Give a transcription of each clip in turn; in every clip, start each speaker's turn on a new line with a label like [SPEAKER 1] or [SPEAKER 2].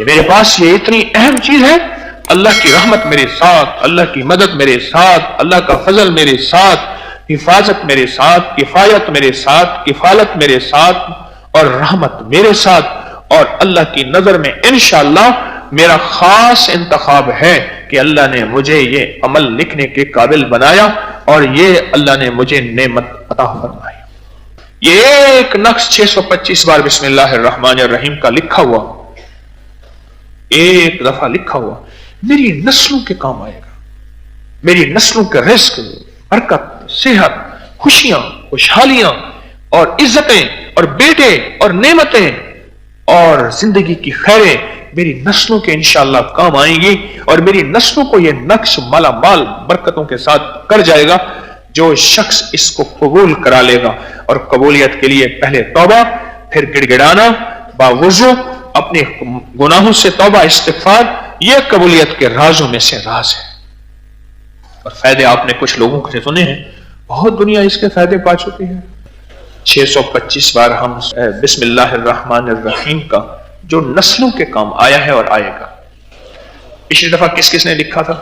[SPEAKER 1] کہ میرے پاس یہ اتنی اہم چیز ہے، اللہ کی رحمت میرے ساتھ، اللہ کی مدد میرے ساتھ، اللہ کا فضل میرے ساتھ، حفاظت میرے ساتھ، کفایت میرے ساتھ، کفالت میرے ساتھ، اور رحمت میرے ساتھ، اور اللہ کی نظر میں انشاءاللہ میرا خاص انتخاب ہے کہ اللہ نے مجھے یہ عمل لکھنے کے قابل بنایا اور یہ اللہ نے مجھے نعمت عطا فرمائی۔ یہ ایک نقش 625 بار بسم اللہ الرحمن الرحیم کا لکھا ہوا، ایک دفعہ لکھا ہوا، میری نسلوں کے کام آئے گا، میری نسلوں کے رزق، برکت، صحت، خوشیاں، خوشحالیاں اور عزتیں اور بیٹے اور نعمتیں اور زندگی کی خیریں میری نسلوں کے انشاءاللہ کام آئیں گی، اور میری نسلوں کو یہ نقش مالا مال برکتوں کے ساتھ کر جائے گا جو شخص اس کو قبول کرا لے گا۔ اور قبولیت کے لیے پہلے توبہ، پھر گڑ گڑانا باوضو، اپنے گناہوں سے توبہ استغفار، یہ قبولیت کے رازوں میں سے راز ہے۔ اور فائدے آپ نے کچھ لوگوں سے سنے ہیں، بہت دنیا اس کے فائدے پا چکی ہے۔ 625 بار ہم بسم اللہ الرحمن الرحیم کا جو نسلوں کے کام آیا ہے اور آئے گا۔ پچھلی دفعہ کس کس نے لکھا تھا؟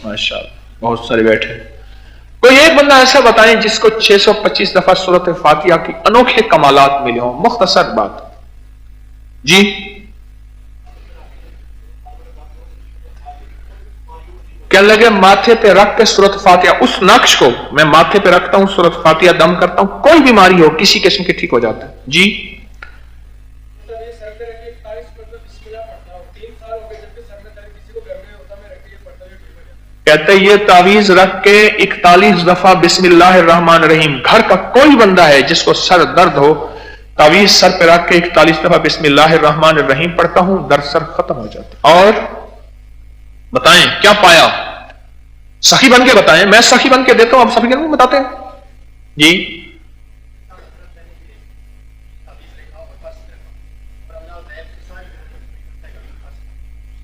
[SPEAKER 1] ماشاءاللہ بہت سارے بیٹھے۔ کوئی ایک بندہ ایسا بتائیں جس کو 625 دفعہ سورۃ فاتحہ کی انوکھے کمالات ملے ہوں، مختصر بات جی۔ کیا لگے ماتھے پہ رکھ کے سورۃ فاتحہ، اس نقش کو میں ماتھے پہ رکھتا ہوں، سورۃ فاتحہ دم کرتا ہوں، کوئی بیماری ہو کسی قسم کی ٹھیک ہو جاتا ہے جی۔ کہتے یہ تعویذ رکھ کے 41 دفعہ بسم اللہ الرحمن الرحیم، گھر کا کوئی بندہ ہے جس کو سر درد ہو، تعویذ سر پہ رکھ کے 41 دفعہ بسم اللہ الرحمن الرحیم پڑھتا ہوں، درد سر ختم ہو جاتا۔ اور بتائیں کیا پایا؟ سخی بن کے بتائیں، میں سخی بن کے دیتا ہوں، آپ سخی بن کے بتاتے ہیں جی۔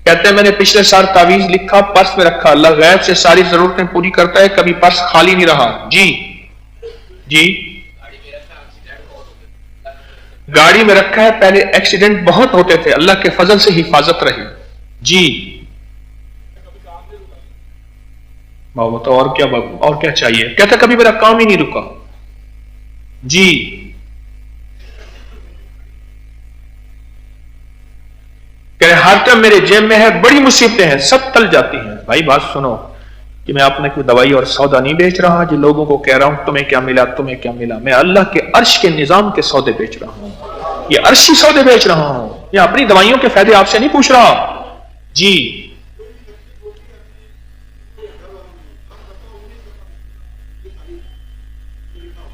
[SPEAKER 1] کہتے ہیں میں نے پچھلے سال تعویذ لکھا، پرس میں رکھا، اللہ غیب سے ساری ضرورتیں پوری کرتا ہے، کبھی پرس خالی نہیں رہا جی۔ جی گاڑی میں رکھا ہے، پہلے ایکسیڈنٹ بہت ہوتے تھے، اللہ کے فضل سے حفاظت رہی جی۔ تو اور کیا چاہیے؟ کہتا کبھی میرا کام ہی نہیں رکا جی۔ کہ ہر ٹائم میرے جیب میں ہے، بڑی مصیبتیں ہیں سب ٹل جاتی ہیں۔ بھائی بات سنو کہ میں آپ نے کوئی دوائی اور سودا نہیں بیچ رہا جو لوگوں کو کہہ رہا ہوں تمہیں کیا ملا تمہیں کیا ملا، میں اللہ کے عرش کے نظام کے سودے بیچ رہا ہوں، یہ عرشی سودے بیچ رہا ہوں، یہ اپنی دوائیوں کے فائدے آپ سے نہیں پوچھ رہا جی۔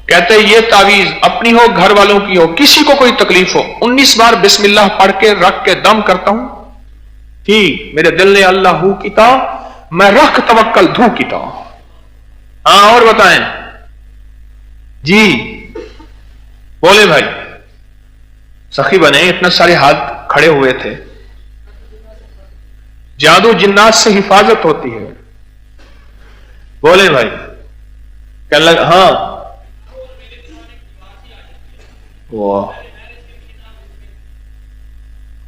[SPEAKER 1] کہتے یہ تعویذ اپنی ہو گھر والوں کی ہو، کسی کو کوئی تکلیف ہو، 19 بار بسم اللہ پڑھ کے رکھ کے دم کرتا ہوں، ٹھیک میرے دل نے اللہ ہو کیتا، میں رکھ توکل دھو کیتا۔ ہاں اور بتائیں جی، بولے بھائی سخی بنے، اتنے سارے ہاتھ کھڑے ہوئے تھے، جادو جنات سے حفاظت ہوتی ہے، بولے بھائی کیا لگا؟ ہاں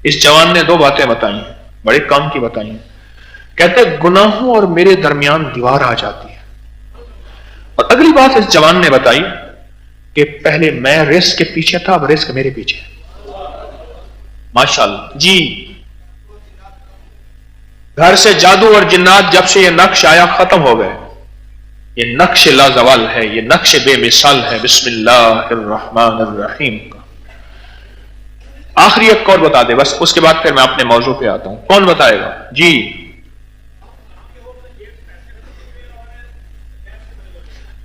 [SPEAKER 1] اس جوان نے 2 باتیں بتائی ہیں، بڑے کام کی بتائی ہیں۔ کہتے گناہوں اور میرے درمیان دیوار آ جاتی ہے، اور اگلی بات اس جوان نے بتائی کہ پہلے میں رزق کے پیچھے تھا، اب رزق میرے پیچھے ہے، ماشاءاللہ جی۔ گھر سے جادو اور جنات جب سے یہ نقش آیا ختم ہو گئے، یہ نقش لازوال ہے، یہ نقش بے مثال ہے بسم اللہ الرحمن الرحیم کا۔ آخری ایک اور بتا دے بس، اس کے بعد پھر میں اپنے موضوع پہ آتا ہوں، کون بتائے گا جی؟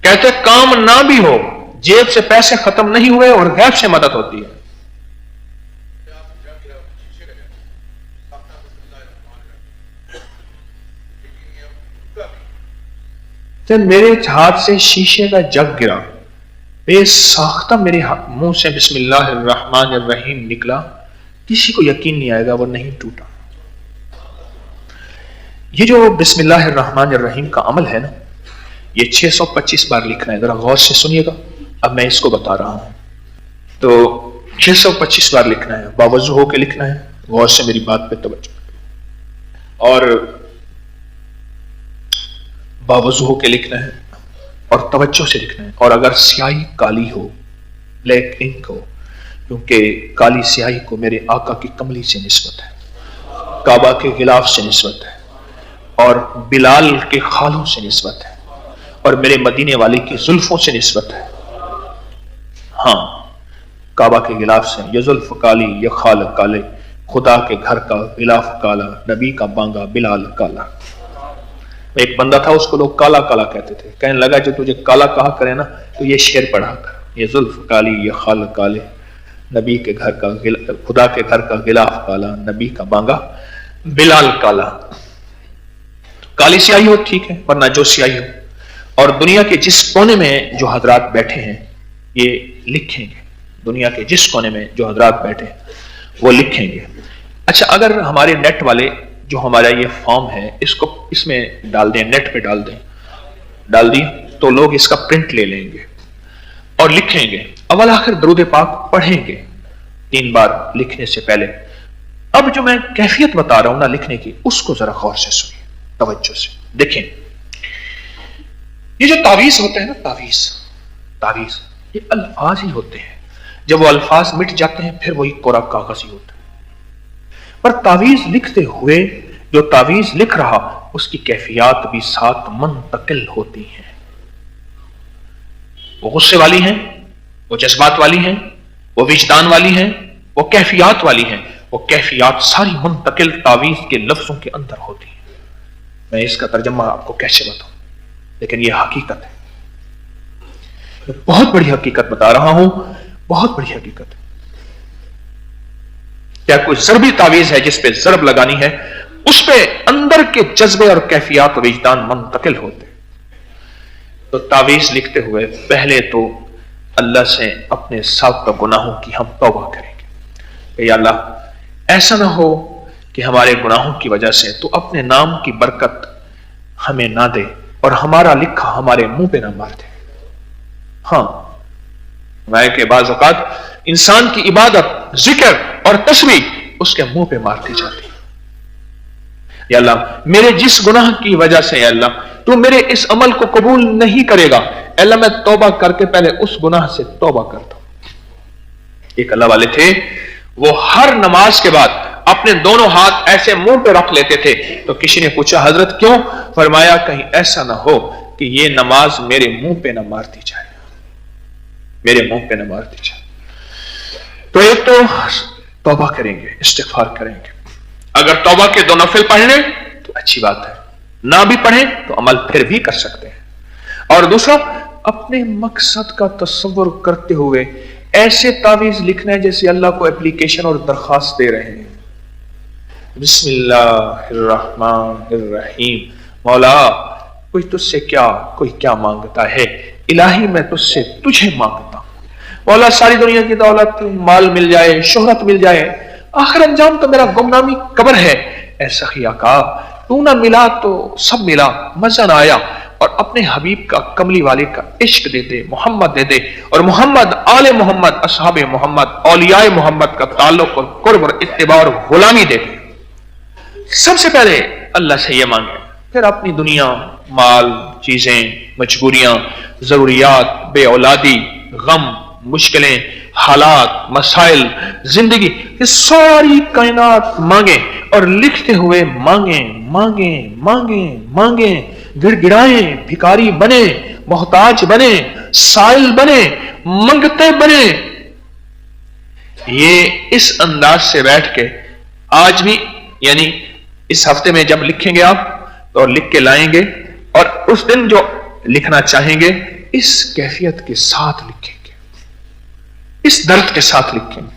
[SPEAKER 1] کہتے کام نہ بھی ہو، جیب سے پیسے ختم نہیں ہوئے اور غیب سے مدد ہوتی ہے۔ میرے ہاتھ سے شیشے کا جگ گرا، بے ساختہ میرے منہ سے بسم اللہ الرحمن الرحیم نکلا، کسی کو یقین نہیں آئے گا وہ نہیں ٹوٹا۔ یہ جو بسم اللہ الرحمن الرحیم کا عمل ہے نا، یہ 625 بار لکھنا ہے، ذرا غور سے سنیے گا، اب میں اس کو بتا رہا ہوں۔ تو 625 بار لکھنا ہے، باوضو ہو کے لکھنا ہے، غور سے میری بات پہ توجہ اور باوضو ہو کے لکھنا ہے اور توجہ سے لکھنا ہے. اور اگر سیاہی کالی ہو، بلیک انک ہو، کیونکہ کالی سیاہی کو میرے آقا کی کملی سے نسبت ہے، کعبہ کے غلاف سے نسبت ہے، اور بلال کے خالوں سے نسبت ہے، اور میرے مدینے والے کی زلفوں سے نسبت ہے. ہاں، کعبہ کے غلاف سے، یہ زلف کالی، یہ خال کالے، خدا کے گھر کا غلاف کالا، نبی کا بانگا بلال کالا. ایک بندہ تھا، اس کو لوگ کالا کالا کہتے تھے. کہنے لگا جو تجھے کالا کہا کرے نا تو یہ شعر پڑھا کر، یہ زلف کالی، یہ خال کالے، نبی کے گھر کا خدا کے گھر کا غلاف کالا، نبی کا بانگا بلال کالا. کالی سیاہی ہو ٹھیک ہے، ورنہ جو سیاہی ہو. اور دنیا کے جس کونے میں جو حضرات بیٹھے ہیں یہ لکھیں گے، دنیا کے جس کونے میں جو حضرات بیٹھے ہیں وہ لکھیں گے. اچھا، اگر ہمارے نیٹ والے جو ہمارا یہ فارم ہے اس میں ڈال دیں، نیٹ پہ ڈال دیں تو لوگ اس کا پرنٹ لے لیں گے اور لکھیں گے. اول آخر درود پاک پڑھیں گے 3 بار لکھنے سے پہلے. اب جو میں کیفیت بتا رہا ہوں نا لکھنے کی، اس کو ذرا غور سے سنیے، توجہ سے دیکھیں. یہ جو تعویذ ہوتے ہیں نا، تعویذ یہ الفاظ ہی ہوتے ہیں. جب وہ الفاظ مٹ جاتے ہیں پھر وہی کوڑا کاغذ ہی ہوتا ہے. پر تعویذ لکھتے ہوئے جو تعویذ لکھ رہا اس کی کیفیات بھی ساتھ منتقل ہوتی ہیں. وہ غصے والی ہیں، وہ جذبات والی ہیں، وہ وجدان والی ہیں، وہ کیفیات والی ہیں. وہ کیفیات ساری منتقل تعویذ کے لفظوں کے اندر ہوتی ہیں. میں اس کا ترجمہ آپ کو کیسے بتاؤں، لیکن یہ حقیقت ہے. بہت بڑی حقیقت بتا رہا ہوں، بہت بڑی حقیقت ہے. کیا کوئی ضربی تعویذ ہے جس پہ ضرب لگانی ہے، اس پہ اندر کے جذبے اور کیفیات و وجدان منتقل ہوتے. تو تعویذ لکھتے ہوئے پہلے تو اللہ سے اپنے سابقہ گناہوں کی ہم توبہ کریں گے کہ یا اللہ ایسا نہ ہو کہ ہمارے گناہوں کی وجہ سے تو اپنے نام کی برکت ہمیں نہ دے اور ہمارا لکھا ہمارے منہ پہ نہ مار دے. ہاں، میں کہ بعض اوقات انسان کی عبادت، ذکر اور تسبیح اس کے منہ پہ مارتی جاتی. یا اللہ میرے جس گناہ کی وجہ سے یا اللہ تو میرے اس عمل کو قبول نہیں کرے گا، اللہ میں توبہ کر کے پہلے اس گناہ سے توبہ کرتا ہوں. ایک اللہ والے تھے، وہ ہر نماز کے بعد اپنے دونوں ہاتھ ایسے منہ پہ رکھ لیتے تھے. تو کسی نے پوچھا حضرت کیوں؟ فرمایا کہیں ایسا نہ ہو کہ یہ نماز میرے منہ پہ نہ مارتی جائے، میرے منہ پہ نہ مارتی جائے. تو ایک تو توبہ کریں گے، استغفار کریں گے. اگر توبہ کے 2 نفل پڑھ لیں تو اچھی بات ہے، نہ بھی پڑھیں تو عمل پھر بھی کر سکتے ہیں. اور دوسرا، اپنے مقصد کا تصور کرتے ہوئے ایسے تعویذ لکھنا ہے جیسے اللہ کو اپلیکیشن اور درخواست دے رہے ہیں. بسم اللہ الرحمن الرحیم. مولا کوئی تجھ سے کوئی کیا مانگتا ہے، الہی میں تجھ سے تجھے مانگتا ہوں. مولا ساری دنیا کی دولت، مال مل جائے، شہرت مل جائے، آخر انجام تو میرا گمنامی قبر ہے. اے سخی آقا تو نہ ملا تو سب ملا، مزہ نہ آیا، اور اپنے حبیب کا کملی والے کا عشق دے دے، محمد دے دے، اور محمد، آل محمد، اصحاب محمد، اولیاء محمد کا تعلق اور قرب اور اتباع اور غلامی دے دے. سب سے پہلے اللہ سے یہ مانگے، پھر اپنی دنیا، مال، چیزیں، مجبوریاں، ضروریات، بے اولادی، غم، مشکلیں، حالات، مسائل، زندگی، یہ ساری کائنات مانگیں. اور لکھتے ہوئے مانگیں، گڑ گڑائیں، بھکاری بنے، محتاج بنے، سائل بنے، منگتے بنے. یہ اس انداز سے بیٹھ کے آج بھی، یعنی اس ہفتے میں جب لکھیں گے آپ تو لکھ کے لائیں گے، اور اس دن جو لکھنا چاہیں گے اس کیفیت کے ساتھ لکھیں گے، اس درد کے ساتھ لکھیں گے،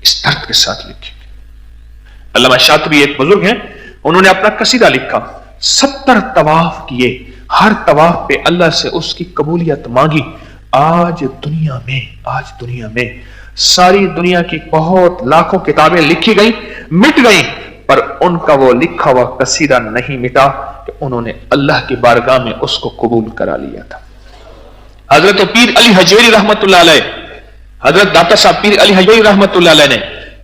[SPEAKER 1] اس درد کے ساتھ لکھیں گے. علامہ شاطبی ایک بزرگ ہیں، انہوں نے اپنا قصیدہ لکھا، 70 طواف کیے، ہر طواف پہ اللہ سے اس کی قبولیت مانگی. آج دنیا میں ساری دنیا کی بہت لاکھوں کتابیں لکھی گئیں، مٹ گئیں، پر ان کا وہ لکھا ہوا قصیدہ نہیں مٹا کہ انہوں نے اللہ کی بارگاہ میں اس کو قبول کرا لیا تھا. حضرت پیر علی حجویری رحمت اللہ علیہ، حضرت داتا صاحب پیر علی حجویری رحمت اللہ علیہ نے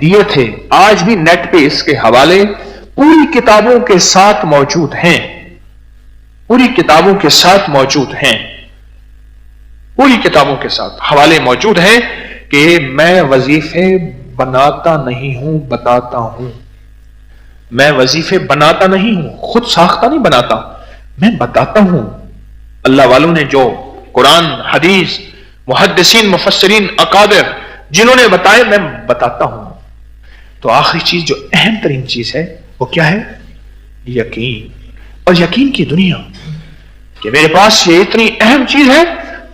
[SPEAKER 1] دیے تھے، آج بھی نیٹ پہ اس کے حوالے پوری کتابوں کے ساتھ موجود ہیں، پوری کتابوں کے ساتھ موجود ہیں، پوری کتابوں کے ساتھ حوالے موجود ہیں کہ میں وظیفے بناتا نہیں ہوں، بتاتا ہوں۔ میں وظیفے بناتا نہیں ہوں، خود ساختہ نہیں بناتا، میں بتاتا ہوں۔ اللہ والوں نے جو قرآن، حدیث، محدثین، مفسرین، اکابر جنہوں نے بتائے، میں بتاتا ہوں۔ تو آخری چیز جو اہم ترین چیز ہے وہ کیا ہے؟ یقین، اور یقین کی دنیا کہ میرے پاس یہ اتنی اہم چیز ہے،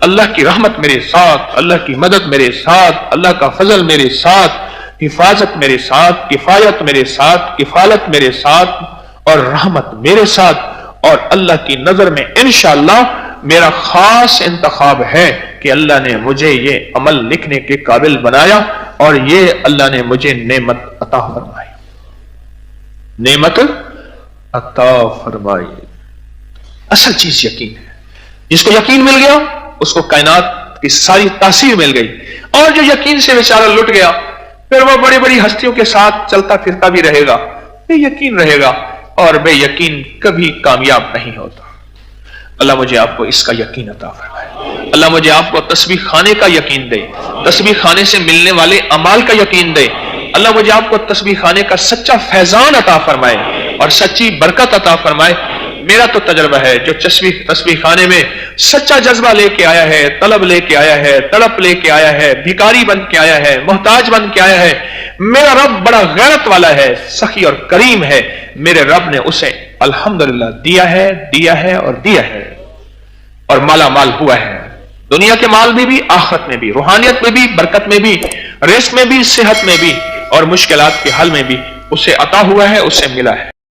[SPEAKER 1] اللہ کی رحمت میرے ساتھ، اللہ کی مدد میرے ساتھ، اللہ کا فضل میرے ساتھ، حفاظت میرے ساتھ، کفایت میرے ساتھ، کفالت میرے ساتھ، اور رحمت میرے ساتھ، اور اللہ کی نظر میں انشاءاللہ میرا خاص انتخاب ہے کہ اللہ نے مجھے یہ عمل لکھنے کے قابل بنایا، اور یہ اللہ نے مجھے نعمت عطا فرمائی، نعمت عطا فرمائی۔ اصل چیز یقین ہے، جس کو یقین مل گیا اس کو کائنات کی ساری تاثیر مل گئی، اور جو یقین سے بیچارہ لٹ گیا پھر وہ بڑی بڑی ہستیوں کے ساتھ چلتا پھرتا بھی رہے گا، بے یقین رہے گا، اور بے یقین کبھی کامیاب نہیں ہوتا۔ اللہ مجھے آپ کو اس کا یقین عطا فرمائے، اللہ مجھے آپ کو تسبیح خانے کا یقین دے، تسبیح خانے سے ملنے والے اعمال کا یقین دے، اللہ مجھے آپ کو تسبیح خانے کا سچا فیضان عطا فرمائے اور سچی برکت عطا فرمائے۔ میرا تو تجربہ ہے، جو تسبیح خانے میں سچا جذبہ لے کے آیا ہے، طلب لے کے آیا ہے، تڑپ لے کے آیا ہے، بھکاری بن کے آیا ہے، محتاج بن کے آیا ہے، میرا رب بڑا غیرت والا ہے، سخی اور کریم ہے، میرے رب نے اسے الحمدللہ دیا ہے، دیا ہے اور دیا ہے، اور مالا مال ہوا ہے، دنیا کے مال میں بھی، آخرت میں بھی، روحانیت میں بھی، برکت میں بھی، رزق میں بھی، صحت میں بھی، اور مشکلات کے حل میں بھی اسے عطا ہوا ہے، اسے ملا ہے۔